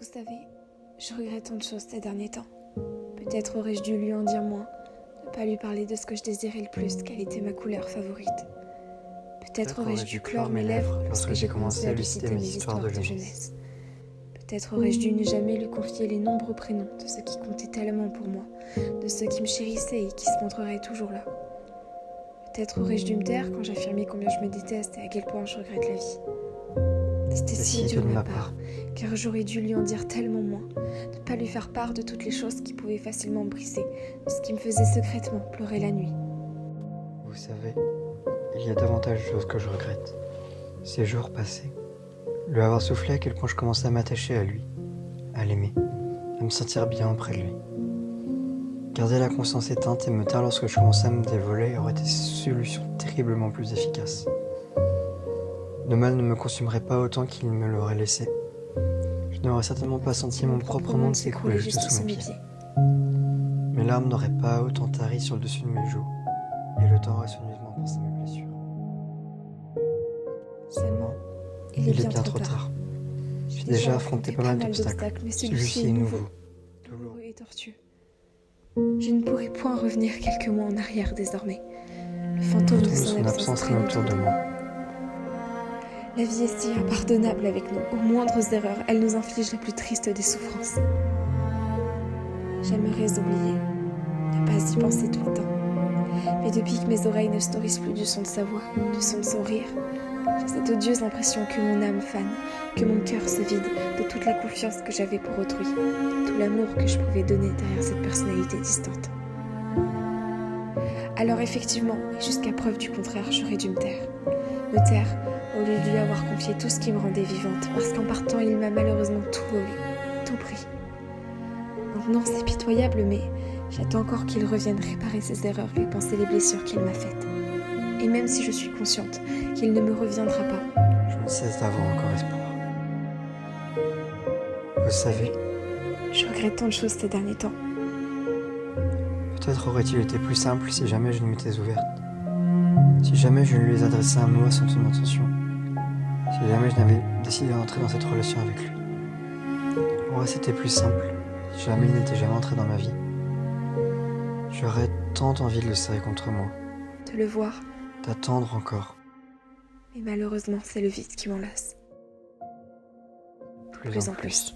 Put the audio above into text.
Vous savez, je regrette tant de choses ces derniers temps. Peut-être aurais-je dû lui en dire moins, ne pas lui parler de ce que je désirais le plus, quelle était ma couleur favorite. Peut-être aurais-je dû clore mes lèvres lorsque j'ai commencé à lui citer mes histoires de jeunesse. Peut-être aurais-je dû ne jamais lui confier les nombreux prénoms de ceux qui comptaient tellement pour moi, de ceux qui me chérissaient et qui se montreraient toujours là. Peut-être aurais-je dû me taire quand j'affirmais combien je me déteste et à quel point je regrette la vie. C'était si idiot de ma part, car j'aurais dû lui en dire tellement moins, ne pas lui faire part de toutes les choses qui pouvaient facilement me briser, de ce qui me faisait secrètement pleurer la nuit. Vous savez, il y a davantage de choses que je regrette. Ces jours passés, lui avoir soufflé à quel point je commençais à m'attacher à lui, à l'aimer, à me sentir bien auprès de lui. Garder la conscience éteinte et me taire lorsque je commençais à me dévoiler aurait été une solution terriblement plus efficace. Le mal ne me consumerait pas autant qu'il me l'aurait laissé. Je n'aurais certainement pas senti mon propre monde s'écrouler juste sous mes pieds. Mes larmes n'auraient pas autant tari sur le dessus de mes joues, et le temps aurait soigneusement pansé mes blessures. Seulement, il est bien trop tard. J'ai déjà affronté pas mal d'obstacles, mais celui-ci est nouveau, douloureux et tortueux. Je ne pourrai point revenir quelques mois en arrière désormais. Le fantôme de son absence traîne autour de moi. La vie est si impardonnable avec nous. Aux moindres erreurs, elle nous inflige la plus triste des souffrances. J'aimerais oublier, ne pas y penser tout le temps. Mais depuis que mes oreilles ne se nourrissent plus du son de sa voix, du son de son rire, j'ai cette odieuse impression que mon âme fane, que mon cœur se vide de toute la confiance que j'avais pour autrui, de tout l'amour que je pouvais donner derrière cette personnalité distante. Alors effectivement, et jusqu'à preuve du contraire, j'aurais dû me taire. Me taire au lieu de lui avoir confié tout ce qui me rendait vivante, parce qu'en partant, il m'a malheureusement tout volé, tout pris. Maintenant, c'est pitoyable, mais j'attends encore qu'il revienne réparer ses erreurs et penser les blessures qu'il m'a faites. Et même si je suis consciente qu'il ne me reviendra pas, je ne cesse d'avoir encore espoir. Vous savez, je regrette tant de choses ces derniers temps. Peut-être aurait-il été plus simple si jamais je ne m'étais ouverte. Si jamais je ne lui adressais un mot sans son intention. Si jamais je n'avais décidé d'entrer dans cette relation avec lui. Ouais, c'était plus simple. Si jamais il n'était jamais entré dans ma vie. J'aurais tant envie de le serrer contre moi. De le voir. D'attendre encore. Mais malheureusement, c'est le vide qui m'enlace. Plus en plus.